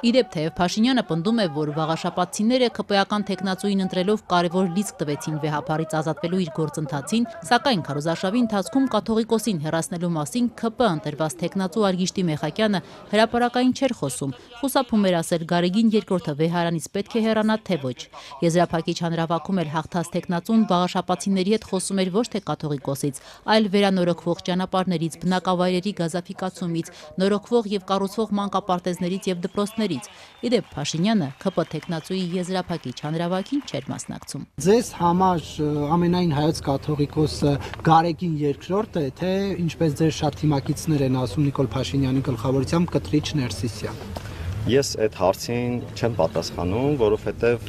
Իդեպ թեև Փաշինյանը պնդում է, որ վաղաշաբաթցիները ՔՊ-ական թեկնածուին ընտրելով կարևոր լիցք տվեցին վեհափառից ազատվելու իր գործընթացին, սակայն քարոզարշավի ընթացքում կաթողիկոսին հեռացնելու մասին ՔՊ ընտրված թեկնածու Արգիշտի Մեխակյանը հրապարակային չէր խոսում, խուսափում էր ասել Գարեգին II-ը վեհարանից պետք է հեռանա, թե ոչ։ Եզրափակիչ հանրավակում էր հաղթած թեկնածուն վաղաշաբաթցիների հետ խոսում էր ոչ թե կաթողիկոսից, այլ վերանորոգվող ճանապարհներից, բնակավայրերի գազաֆիկացումից, նորոգվող եւ կառուցվող մանկապարտեզներից եւ դպրոցներից։ Իդեպ Փաշինյանը ՔՊ թեկնածուի եզրափակիչ հանրավակին չէր մասնակցում։ Ձեզ համար ամենայն հայոց կաթողիկոսը Գարեգին II-ը, թե ինչպես ձեր շատ թիմակիցներ են ասում Նիկոլ Փաշինյանի գլխավորությամբ Կտրիչ Ներսիսյան։ Ես այդ հարցին չեմ պատասխանում, որովհետև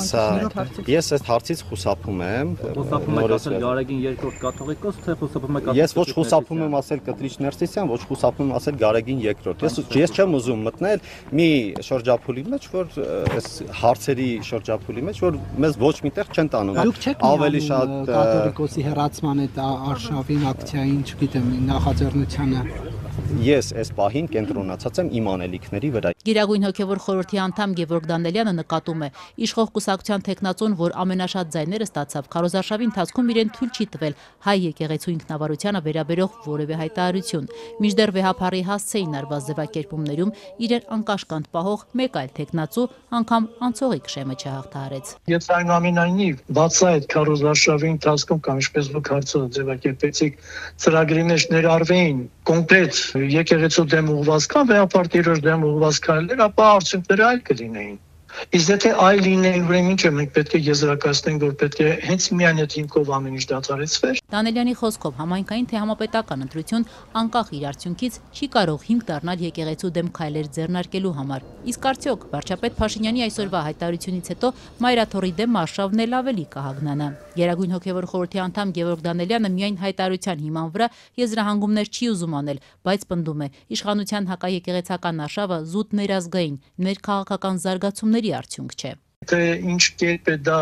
սա ես այդ հարցից խուսափում եմ։ Խուսափում եք ասել Գարեգին II կաթողիկոս, թե խուսափում եք ասել։ Ես ոչ խուսափում եմ ասել Կտրիչ Ներսիսյան, ոչ խուսափում եմ ասել Գարեգին II։ Ես չեմ ուզում մտնել մի շրջափուլի մեջ, որ այս հարցերի շրջափուլի մեջ, որ մեզ ոչ միտեղ չեն տանում։ Ավելի շատ կաթողիկոսի հեռացման այդ արշավին, ակցիային, չգիտեմ, նախաձեռնությանը։ ես այս պահին կենտրոնացած եմ իմ անելիքների վրա։ Գերագույն հոգևոր խորհրդի անդամ Գևորգ Դանելյանը նկատում է, իշխող կուսակցության թեկնածուն, որ ամենաշատ ձայները ստացավ, քարոզարշավի ընթացքում իրեն թույլ չի տվել հայ եկեղեցու ինքնավարությանը վերաբերող որևէ հայտարարություն։ Մինչդեռ վեհափառի հասցեին արված ձևակերպումներում իրեն անկաշկանդ պահող մեկ այլ թեկնածու անգամ անցողիկ շեմը չհաղթահարեց։ Եթե այնուամենայնիվ բացա այդ քարոզարշավի ընթացքում կամ ինչպես դուք հարցը ձևակերպեցիք, ծրագրի մեջ ներառվեին կոնկրետ եկեղեցու դեմ ուղղված կամ վեհապար տիրոջ դեմ ուղղված քայլեր, ապա արդյունքները այլ կլինեին։ Իսկ եթե այլ լինեին, ուրեմն ինչ է, մենք պետք է եզրակացնենք, որ պետք է հենց միայն այդ հիմքով ամեն ինչ դադարեցվեր։ Դանելյանի խոսքով համայնքային թե համապետական ընտրություն անկախ իր արդյունքից չի կարող հիմք դառնալ եկեղեցու դեմ քայլեր ձեռնարկելու համար։ Իսկ արդյոք վարչապետ Փաշինյանի այսօրվա հայտարարությունից հետո Մայրաթորի դեմ արշավն էլ ավելի կհագնանա։ Գերագույն հոգևոր խորհրդի անդամ Գևորգ Դանելյանը միայն հայտարարության հիման վրա եզրահանգումներ չի ուզում անել, բայց պնդում է, իշխանության հակաեկեղեցական արշավը զուտ ներազգային, ներքաղաքական զարգացումների արդյունք չէ։ Թե ինչ կերպ է դա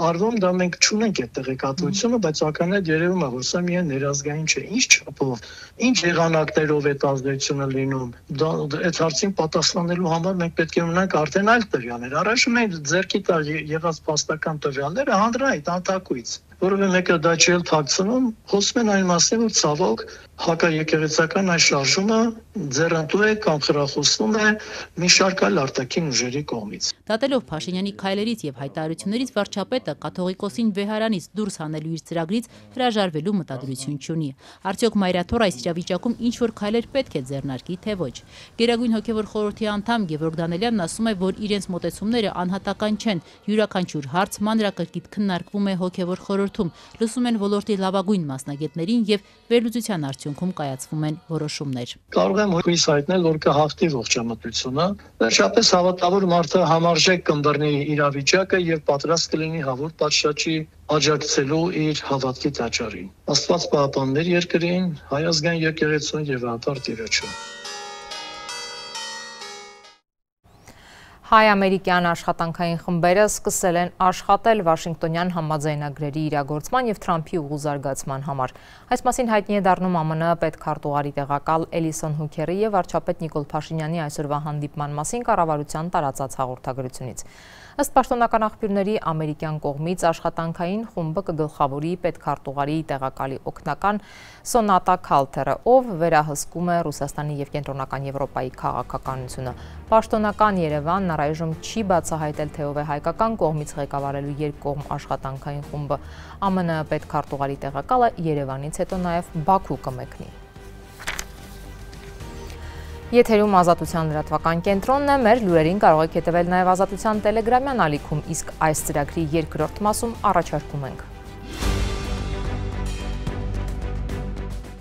արվում, դա մենք չունենք այդ տեղեկատվությունը, բայց ակնհայտ երևում է, որ սա միայն ներազգային չէ։ Ինչ չափով, ինչ եղանակներով է ազդեցությունը լինում։ Դա այդ հարցին պատասխանելու համար մենք պետք է ունենանք արդեն այլ տվյալներ։ Առաջում մենք ձեռքի տալ եղած փաստական տվյալները հանրայտ անտակույց, որովհետեւ մեկը դա չի էլ թաքցնում, խոսում են այն մասին, որ ցավոք հակաեկեղեցական այս շարժումը ձեռնտու է կամ խրախուսվում է մի շարք այլ արտաքին ուժերի կողմից։ Դատելով Փաշինյանի քայլերից եւ հայտարարություններից վարչապետը կաթողիկոսին վեհարանից դուրս հանելու իր ծրագրից հրաժարվելու մտադրություն չունի։ Արդյոք Մայրաթոր այս իրավիճակում ինչ որ քայլեր պետք է ձեռնարկի, թե ոչ։ Գերագույն հոգևոր խորհրդի անդամ Գևորգ Դանելյանն ասում է, որ իրենց մոտեցումները անհատական չեն, յուրաքանչյուր հարց մանրակրկիտ քննարկվում է հոգևոր խորհրդում, լսում են ոլորտի լավագույն մասնագետներին եւ վերլուծության արդյունքում կայացվում են որոշումներ։ Կարող եմ հույս հայտնել, որ կհաղթի ողջամտությունը, վերջապես հավատավոր մարդը համարժեք կըմբռնի իրավիճակը եւ պատրաստ կլինի հավուր պատշաճի աջակցելու իր հավատքի տաճարին։ Աստված պահապաններ երկրին, Հայ ազգային եկեղեցուն եւ ապար Տիրոջը։ Հայ-ամերիկյան աշխատանքային խմբերը սկսել են աշխատել Վաշինգտոնյան համաձայնագրերի իրագործման և Թրամփի ուղու զարգացման համար։ Այս մասին հայտնի է դառնում ԱՄՆ պետքարտուղարի տեղակալ Էլիսոն Հուքերի և վարչապետ Նիկոլ Փաշինյանի այսօրվա հանդիպման մասին կառավարության տարածած հաղորդագրությունից։ Ըստ պաշտոնական աղբյուրների, ամերիկյան կողմից աշխատանքային խումբը կգլխավորի պետքարտուղարի տեղակալի օգնական Սոնատա Քալթերը, ով վերահսկում է Ռուսաստանի և Կենտրոնական Եվրոպայի քաղաքականությունը։ Պաշտոնական Երևանն առայժմ չի բացահայտել, թե ով է հայկական կողմից ղեկավարելու երկկողմ աշխատանքային խումբը։ ԱՄՆ պետքարտուղարի տեղակալը Երևանից հետո նաև Բաքու կմեկնի։ Եթերում Ազատության լրատվական կենտրոնն է, մեր լուրերին կարող եք հետևել նաև Ազատության տելեգրամյան ալիքում, իսկ այս ծրագրի երկրորդ մասում առաջարկում ենք։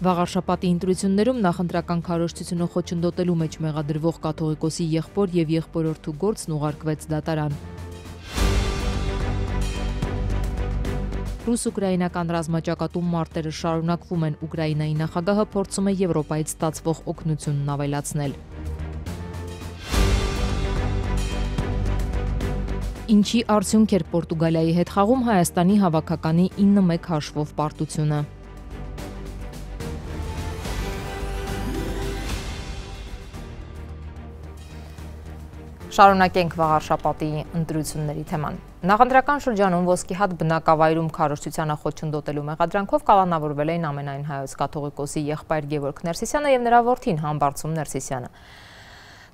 Վաղարշապատի ընտրություններում նախընտրական քարոզչությունը խոչընդոտելու մեջ մեղադրվող կաթողիկոսի եղբոր և եղբորորդու գործն ուղարկվեց դատարան։ Ռուս-ուկրաինական ռազմաճակատում մարտերը շարունակվում են, Ուկրաինայի նախագահը փորձում է Եվրոպայից ստացվող օգնությունն ավելացնել։ Ինչի արդյունք էր Պորտուգալիայի հետ խաղում Հայաստանի հավաքականի 9-1 հաշվով պարտությունը։ Շարունակենք վաղարշապատի ընտրությունների թեման։ Նախընտրական շրջանում ոսկի հատ բնակավայրում քարոզչությանը խոչընդոտելու մեղադրանքով կալանավորվել էին ամենայն հայոց կաթողիկոսի եղբայր Գևորգ Ներսիսյանը և նրա որդին Համբարձում Ներսիսյանը։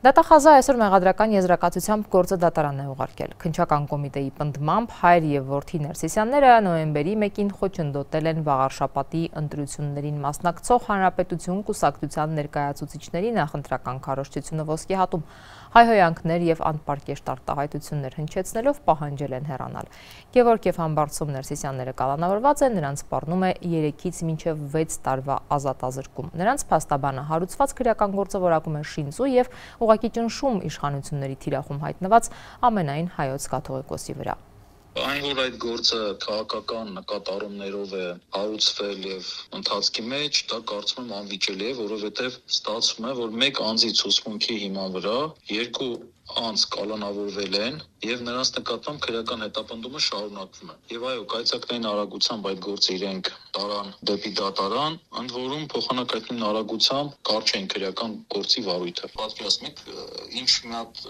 Դատախազը այսօր մեղադրական եզրակացությամբ գործը դատարան է ուղարկել։ Քննչական կոմիտեի պնդմամբ հայր և որդի Ներսիսյանները նոյեմբերի 1-ին խոչընդոտել են վաղարշապատի ընտրություններին մասնակցող Հանրապետություն կուսակցության ներկայացուցիչների նախընտրական քարոզչությունը ոսկի հատում։ Հայհոյանքներ և անպարկեշտ արտահայտություններ հնչեցնելով պահանջել են հեռանալ։ Գևորգ և Համբարձում Ներսիսյանները կալանավորված են, նրանց սպառնում է 3-ից մինչև 6 տարվա ազատազրկում։ Նրանց փաստաբանը հարուցված քրեական գործը որակում է շինծու և ուղղակի ճնշում իշխանությունների թիրախում հայտնված ամենայն հայոց կաթողիկոսի վրա։ Այն, որ այդ գործը քաղաքական նկատառումներով է հարուցվել եւ ընթացքի մեջ, դա կարծում եմ անվիճելի է, որովհետեւ ստացվում է, որ մեկ անձի ցուցմունքի հիման վրա երկու անձ կալանավորվել են եւ նրանց նկատմամբ քրեական հետապնդումը շարունակվում է։ Եվ այո, կայծակնային արագությամբ այդ գործը իրենք տարան դեպի դատարան, ընդ որում փոխանակայնին արագությամբ կարճ են քրեական գործի վարույթը։ Պատկերացնեք, ինչ մի հատ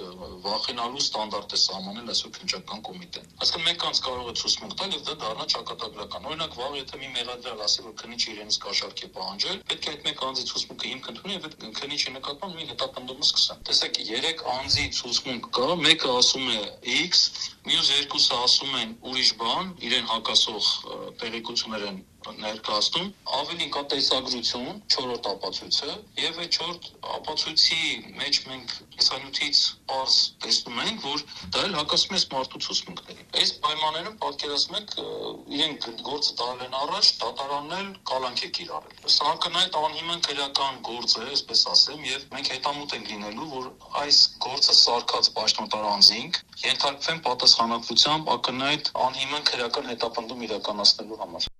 վախենալու ստանդարտ է սահմանել այսօր քննչական կոմիտեն։ Այսինքն մեկ անձ կարող է ցուցմունք տալ եւ դա դառնա ճակատագրական։ Օրինակ, վաղ եթե մի մեղադրյալ ասի, որ քննիչը իրենից կաշառք է պահանջել, պետք է այդ մեկ անձի ցուցմունքը հիմք ընդունի եւ այդ քննիչի նկատմամբ մի հետապնդումը սկսեն։ Տեսեք, 3 անձի ցուցմունք կա, մեկը ասում է X, մյուս երկուսը ասում են ուրիշ բան, իրեն հակասող տեղեկություններ են ներկայացնում, ավելին կա տեսագրություն, 4-րդ ապացույցը, եւ այդ 4 ապացույցի մեջ մենք տեսանյութից պարզ տեսնում ենք, որ դա էլ հակասում է մարդու ցուցմունքներին։ Այս պայմաններում պատկերացնեք, իրենք գործը տարել են առաջ, դատարանն էլ կալանք է կիրառել։ Սա ակնհայտ անհիմն քրեական գործ է, այսպես ասեմ, եւ մենք հետամուտ ենք լինելու, որ այս գործը սարքած պաշտոնատար անձինք ենթարկվեն պատասխանատվությամբ ակնհայտ անհիմն քրեական հետապնդում իրականացնելու համար։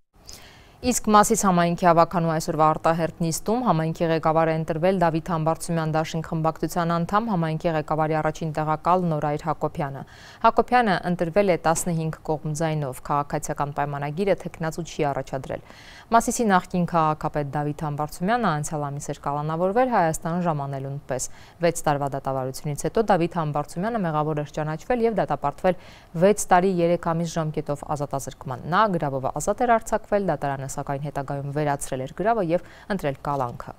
Իսկ Մասիս համայնքի հավաքանու այսօրվա արտահերթ նիստում համայնքի ղեկավար է ընտրվել Դավիթ Համբարձումյան դաշինք խմբակցության անդամ համայնքի ղեկավարի առաջին տեղակալ Նորայր Հակոբյանը։ Հակոբյանը ընտրվել է 15 կողմձայնով, քաղաքացիական պայմանագիրը թեկնածու չի առաջադրել։ Մասիսի նախկին քաղաքապետ Դավիթ Համբարձումյանը անցյալ ամիս էր կալանավորվել Հայաստան ժամանելուն պես։ 6 տարվա դատավարությունից հետո Դավիթ Համբարձումյանը մեղավոր էր ճանաչվել եւ դատապարտվել 6 տարի 3 ամիս ժամկետով ազատազրկման։ Նա գրավով ազատ էր արձակվել, դատարանը սակայն հետագայում վերացրել էր գրավը եւ ընտրել կալանքը։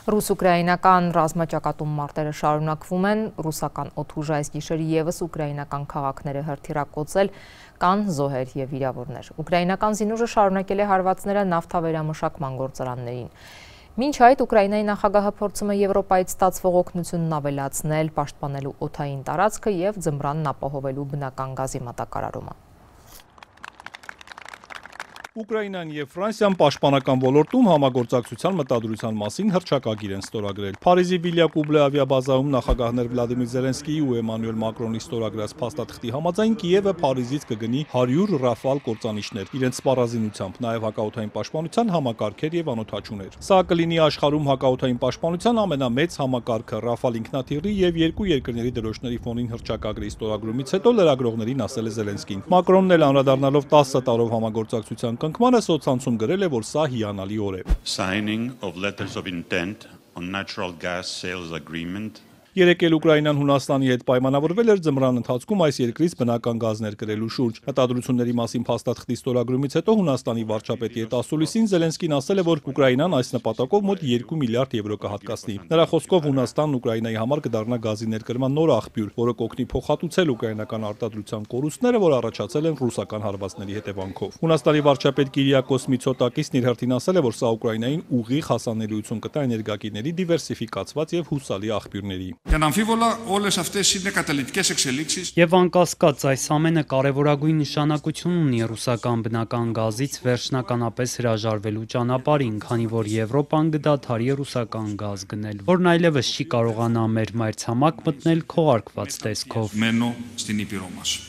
Ռուս-ուկրաինական ռազմաճակատում մարտերը շարունակվում են, ռուսական օդուժը այս գիշերը եւս ուկրաինական քաղաքները հրթիռակոծել, կան զոհեր եւ վիրավորներ։ Ուկրաինական զինուժը շարունակել է հարվածները նավթավերամշակման գործարաններին։ Մինչ այդ Ուկրաինայի նախագահը փորձում է Եվրոպայից ստացվող օգնությունն ավելացնել, պաշտպանելու օդային տարածքը եւ ձմռանն ապահովելու բնական գազի մատակարարումը։ Ուկրաինան եւ Ֆրանսիան պաշտպանական ոլորտում համագործակցության մտադրության մասին հռչակագիր են ստորագրել։ Փարիզի Վիլյա Կուբլե ավիաբազայում նախագահներ Վլադիմիր Զելենսկիի ու Էմանուել Մակրոնի ստորագրած փաստաթղթի համաձայն Կիևը Փարիզից կգնի 100 Ռաֆալ կործանիչներ, իրենց սպառազինությամբ, նաեւ հակաօդային պաշտպանության համակարգեր եւ անօդաչուներ։ Սա կլինի աշխարհում հակաօդային պաշտպանության ամենամեծ համակարգը։ Ռաֆալ ինքնաթիռի եւ երկու երկրների դրոշների ֆոնին հռչակագրի ստորագրումից հետո լրագրողներին ասել է Զելենսկին։ Մակրոնն էլ անդրադառնալով 10 տարով համագործակցության կնքմանը սոցցանցում գրել է, որ սա հիանալի օր է։ Signing of letters of intent on natural gas sales agreement Երեկ էլ Ուկրաինան Հունաստանի հետ պայմանավորվել էր ձմռան ընթացքում այս երկրից բնական գազ ներկրելու շուրջ։ Մտադրությունների մասին փաստաթղթի ստորագրումից հետո Հունաստանի վարչապետի հետ ասուլիսին Զելենսկին ասել է, որ Ուկրաինան այս նպատակով մոտ 2 միլիարդ եվրո կհատկացնի։ Նրա խոսքով Հունաստանն Ուկրաինայի համար կդառնա գազի ներկրման նոր աղբյուր, որը կօգնի փոխհատուցել ուկրաինական արտադրության կորուստները, որ առաջացել են ռուսական հարվածների հետևանքով։ Հունաստանի վարչապետ Կիրիակոս Միցոտակիսն իր հերթին ասել է, որ սա Ուկրաինային ուղիղ հասանելիություն կտա էներգակիրների դիվերսիֆիկացված եւ հուսալի աղբյուրների։ Եվ անկասկած այս ամենը կարևորագույն նշանակություն ունի ռուսական բնական գազից վերջնականապես հրաժարվելու ճանապարհին, քանի որ Եվրոպան կդադարի ռուսական գազ գնել, որն այլևս չի կարողանա մեր մայրցամաք մտնել քողարկված տեսքով։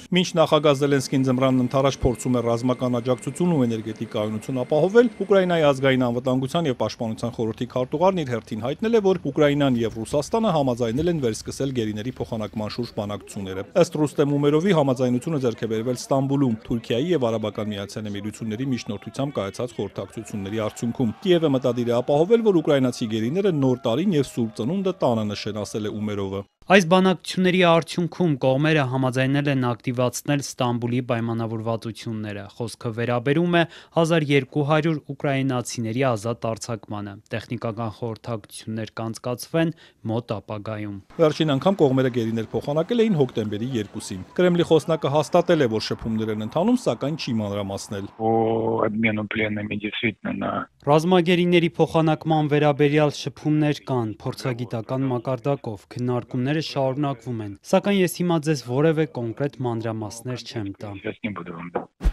Մինչ նախագահ Զելենսկին ձմռանն ընթരാճ փորձում է ռազմական աջակցություն ու էներգետիկ կայունություն ապահովել, Ուկրաինայի ազգային անվտանգության եւ պաշտպանության խորհրդի քարտուղարն իր հերթին հայտնել է, որ Ուկրաինան եւ Ռուսաստանը համաձայնել են վերսկսել գերիների փոխանակման շուրջ բանակցությունները։ Ըստ Ռուստեմ Ումերովի համաձայնությունը ձեռք է բերվել Ստամբուլում, Թուրքիայի եւ Արաբական Միացյալ Էմիրությունների միջնորդությամբ կայացած խորհրդակցությունների արդյունքում։ Կիևը մտադիր է ապահովել, որ ուկրաինացի գերիները նոր տարին եւ Սուրբ Ծնունդը տանը նշեն, ասել է Ումերովը։ Այս բանակցությունների արդյունքում կողմերը համաձայնել են ակտիվացնել Ստամբուլի պայմանավորվածությունները։ Խոսքը վերաբերում է 1200 ուկրաինացիների ազատ արձակմանը։ Տեխնիկական խորհրդակցություններ կանցկացվեն մոտ ապագայում։ Վերջին անգամ կողմերը գերիներ փոխանակել էին հոկտեմբերի 2-ին։ Կրեմլի խոսնակը հաստատել է, որ շփումներ են ընթանում, սակայն չի մանրամասնել։ Ռազմագերիների փոխանակման վերաբերյալ շփումներ կան փորձագիտական մակարդակով, քննարկումներ գործողությունները շարունակվում են, սակայն ես հիմա ձեզ որևէ կոնկրետ մանրամասներ չեմ տա։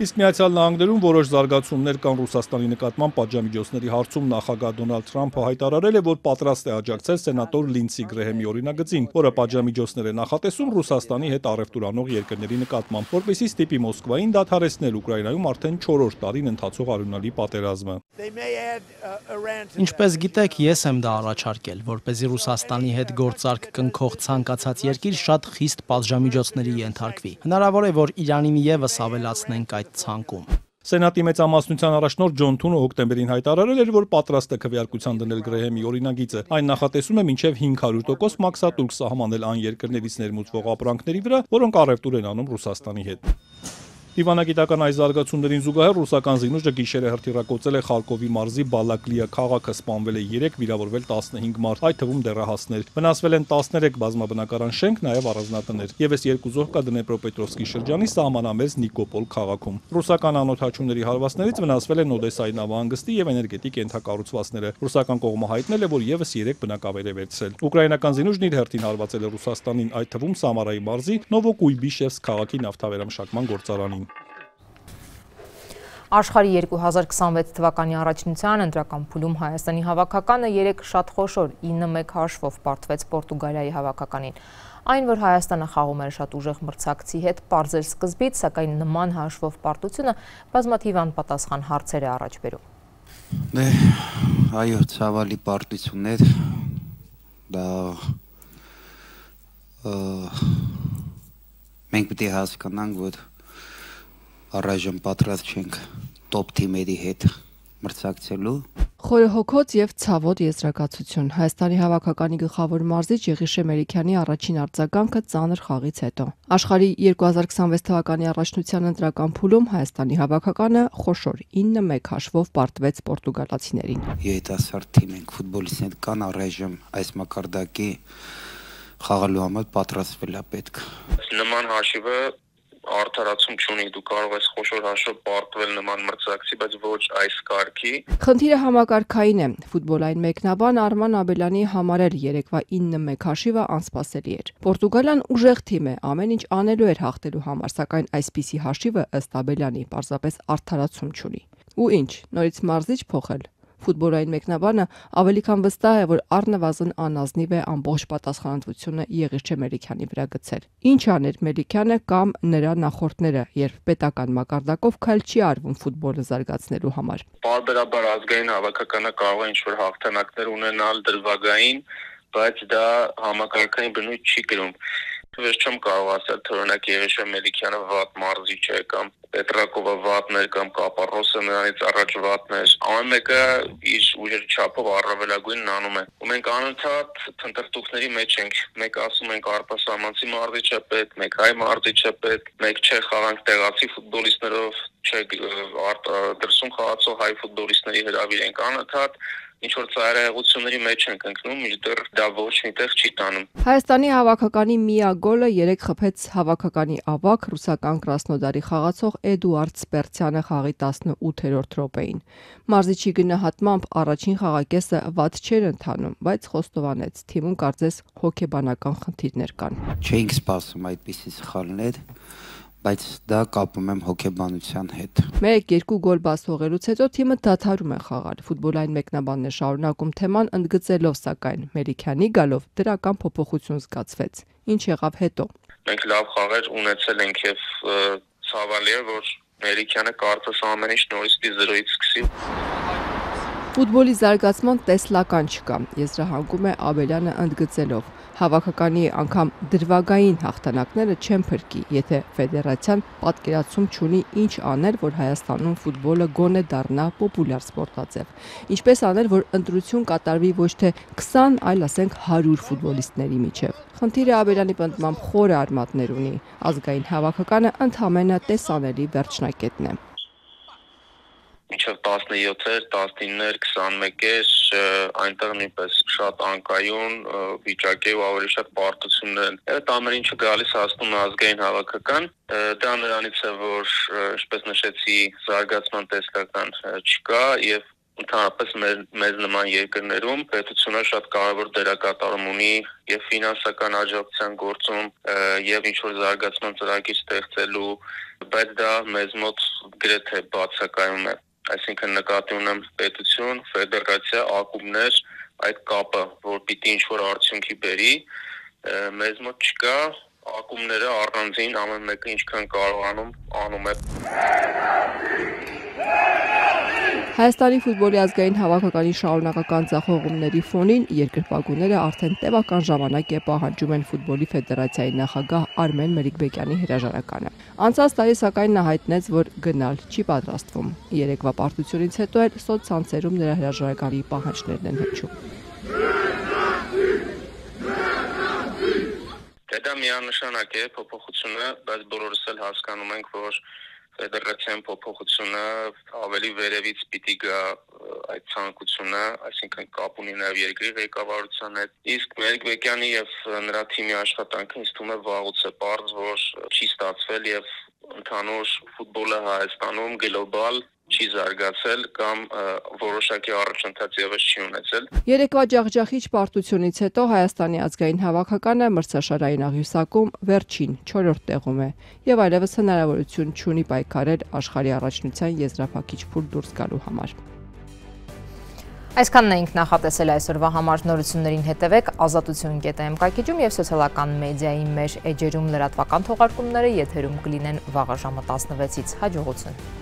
Իսկ Միացյալ Նահանգներում որոշ զարգացումներ կան Ռուսաստանի նկատմամբ պատժամիջոցների հարցում նախագահ Դոնալդ Թրամփը հայտարարել է, որ պատրաստ է աջակցել սենատոր Լինսի Գրեհեմի օրինագծին, որը պատժամիջոցներ է նախատեսում Ռուսաստանի հետ առևտուր անող երկրների նկատմամբ, որպեսզի ստիպի Մոսկվային դադարեցնել Ուկրաինայում արդեն 4-րդ տարին ընթացող արյունալի պատերազմը։ Ինչպես գիտեք, ես եմ դա առաջարկել, որպեսզի Ռուսաստանի հետ գործարք կնքող ցանկացած երկիր շատ խիստ պատժամիջոցների ենթարկվի։ Հնարավոր է, որ Իրանին ևս ավելացնենք այդ ցանկում։ Սենատի մեծամասնության առաջնորդ Ջոն Թունը հոկտեմբերին հայտարարել էր, որ պատրաստ է քվեարկության դնել Գրեհեմի օրինագիծը։ Այն նախատեսում է մինչև 500% մաքսատուրք սահմանել այն երկրներից ներմուծվող ապրանքների վրա, որոնք առևտուր են անում Ռուսաստանի հետ։ Դիվանագիտական այս զարգացումներին զուգահեռ ռուսական զինուժը գիշերը հրթիռակոծել է Խարկովի մարզի Բալակլիա քաղաքը, սպանվել է 3, վիրավորվել 15 մարդ, այդ թվում դեռահասներ։ Վնասվել են 13 բազմաբնակարան շենք, նաև առանձնատներ։ Եվս 2 զոհ կա Դնեպրոպետրովսկի շրջանի սահմանամերձ Նիկոպոլ քաղաքում։ Ռուսական անօդաչուների հարվածներից վնասվել են Օդեսայի նավահանգստի եւ էներգետիկ ենթակառուցվածքները։ Ռուսական կողմը հայտնել է, որ եւս 3 բնակավայր է վերցրել։ Ուկրաինական զինուժն իր հերթին հարվածել է Ռուսաստանին, այդ թվում Սամարայի մարզի Նովոկույբիշևսկ քաղաքի նավթավերամշակման գործարանին։ Աշխարհի 2026 թվականի առաջնության ընտրական փուլում Հայաստանի հավաքականը 3 շատ խոշոր 9-1 հաշվով պարտվեց Պորտուգալիայի հավաքականին։ Այն, որ Հայաստանը խաղում էր շատ ուժեղ մրցակցի հետ, պարզ էր սկզբից, սակայն նման հաշվով պարտությունը բազմաթիվ անպատասխան հարցեր է առաջ բերում։ Այո, ցավալի պարտություններ, դա մենք պետք է հասկանանք, որ առայժմ պատրաստ չենք տոպ թիմերի հետ մրցակցելու։ Խորհրդոց եւ ցավոտ եզրակացություն Հայաստանի հավաքականի գլխավոր մարզիչ Եղիշե Մելիքյանի առաջին արձագանքը ծանր խաղից հետո։ Աշխարհի 2026 թվականի առաջնության ընտրական փուլում Հայաստանի հավաքականը խոշոր 9-1 հաշվով պարտվեց պորտուգալացիներին։ Երիտասարդ թիմ ենք, ֆուտբոլիստներ կան առայժմ այս մակարդակի խաղալու համար պատրաստվել է պետք։ Նման հաշիվը արդարացում չունի, դու կարող ես խոշոր հաշվով պարտվել նման մրցակցի, բայց ոչ այս կարգի։ Խնդիրը համակարգային է։ Ֆուտբոլային մեկնաբան Արման Աբելյանի համար էլ երեկվա 9-1 հաշիվը անսպասելի էր։ Պորտուգալիան ուժեղ թիմ է, ամեն ինչ անելու էր հաղթելու համար, սակայն այսպիսի հաշիվը ըստ Աբելյանի պարզապես արդարացում չունի։ Ու ինչ, նորից մարզիչ փոխել։ Ֆուտբոլային մեկնաբանը ավելի քան վստահ է, որ առնվազն անազնիվ է ամբողջ պատասխանատվությունը Եղիշե Մելիքյանի վրա գցել։ Ինչ աներ Մելիքյանը կամ նրա նախորդները, երբ պետական մակարդակով քայլ չի արվում ֆուտբոլը զարգացնելու համար։ Պարբերաբար ազգային հավաքականը կարող է ինչ-որ հաղթանակներ ունենալ դրվագային, բայց դա համակարգային բնույթ չի կրում։ Ես չեմ կարող ասել, թե օրինակ Եղիշե Մելիքյանը վատ մարզիչ է կամ Պետրակովը վատն էր կամ Կապարոսը նրանից առաջ վատն էր։ Ամեն մեկը իր ուժերի չափով առավելագույնն անում է։ Ու մենք անընդհատ փնտրտուքների մեջ ենք։ Մեկ ասում ենք արտասահմանցի մարզիչ է պետք, մեկ հայ մարզիչ է պետք, մեկ չէ խաղանք տեղացի ֆուտբոլիստներով, չէ դրսում խաղացող հայ ֆուտբոլիստների հրավիր ենք անընդհատ ինչ-որ ծայրահեղությունների մեջ ենք ընկնում, մինչդեռ դա ոչ միտեղ չի տանում։ Հայաստանի հավաքականի միակ գոլը 3 խփեց հավաքականի ավագ ռուսական Կրասնոդարի խաղացող Էդուարդ Սպերցյանը խաղի 18-րդ րոպեին։ Մարզիչի գնահատմամբ առաջին խաղակեսը վատ չէր ընթանում, բայց խոստովանեց, թիմում կարծես հոգեբանական խնդիրներ կան։ Չէինք սպասում այդպիսի սխալներ, բայց դա կապում եմ հոգեբանության հետ։ 1-2 գոլ բաց թողելուց հետո թիմը դադարում է խաղալ։ Ֆուտբոլային մեկնաբանն է շարունակում թեման, ընդգծելով սակայն Մելիքյանի գալով դրական փոփոխություն զգացվեց։ Ինչ եղավ հետո։ Մենք լավ խաղեր ունեցել ենք եւ ցավալի է, որ Մելիքյանը կարծես ամեն ինչ նորից 0-ից սկսի։ Ֆուտբոլի զարգացման տեսլական չկա, եզրահանգում է Աբելյանը ընդգծելով։ Հավաքականի անգամ դրվագային հաղթանակները չեն փրկի, եթե ֆեդերացիան պատկերացում չունի ինչ անել, որ Հայաստանում ֆուտբոլը գոնե դառնա պոպուլյար սպորտաձև։ Ինչպես անել, որ ընտրություն կատարվի ոչ թե 20, այլ ասենք 100 ֆուտբոլիստների միջև։ Խնդիրը Աբելյանի պնդմամբ խորը արմատներ ունի։ Ազգային հավաքականը ընդհանրապես տեսանելի վերջնակետն է։ Մինչև 17-եր, 19-եր, 21-եր, այնտեղ նույնպես շատ անկայուն վիճակ է ու ավելի շատ պարտություններ են։ Այդ ամեն ինչը գալիս հասնում է ազգային հավաքական, դա նրանից է, որ, ինչպես նշեցի, զարգացման տեսլական չկա եւ Ընդհանրապես մեզ նման երկրներում պետությունը շատ կարևոր դերակատարում ունի եւ ֆինանսական աջակցության գործում եւ ինչ-որ զարգացման ծրագիր ստեղծելու, բայց դա մեզ մոտ գրեթե բացակայում է։ Այսինքն նկատի ունեմ պետություն, ֆեդերացիա, ակումբներ, այդ կապը, որ պիտի ինչ-որ արդյունքի բերի, մեզ մոտ չկա, ակումբները առանձին ամեն մեկը ինչքան կարողանում անում է։ Հայաստանի ֆուտբոլի ազգային հավաքականի շարունակական ձախողումների ֆոնին երկրպագուները արդեն տևական ժամանակ է պահանջում են ֆուտբոլի ֆեդերացիայի նախագահ Արմեն Մելիքբեկյանի հրաժարականը։ Անցած տարի սակայն նա հայտնեց, որ գնալ չի պատրաստվում։ Երեկվա պարտությունից հետո էլ սոցցանցերում նրա հրաժարականի պահանջներն են հնչում։ Դա միանշանակ է փոփոխությունը, բայց բոլորս էլ հասկանում ենք, որ ֆեդերացիան փոփոխությունը ավելի վերևից պիտի գա այդ ցանկությունը, այսինքն կապ ունի նաև երկրի ղեկավարության հետ։ Իսկ Մելիքբեկյանի եւ նրա թիմի աշխատանքը ինձ թվում է վաղուց է պարզ, որ չի ստացվել եւ ընդհանուր ֆուտբոլը Հայաստանում գլոբալ չի զարգացել կամ որոշակի առաջընթաց եւս չի ունեցել։ Երեկվա ջախջախիչ պարտությունից հետո Հայաստանի ազգային հավաքականը մրցաշարային աղյուսակում վերջին 4-րդ տեղում է եւ այլևս հնարավորություն չունի պայքարել աշխարհի առաջնության եզրափակիչ փուլ դուրս գալու համար։ Այսքանն էինք նախատեսել այսօրվա համար, նորություններին հետևեք ազատություն.am կայքեջում եւ սոցիալական մեդիայի մեր էջերում լրատվական թողարկումները եթերում կլինեն վաղը ժամը 16-ից։ Հաջողություն։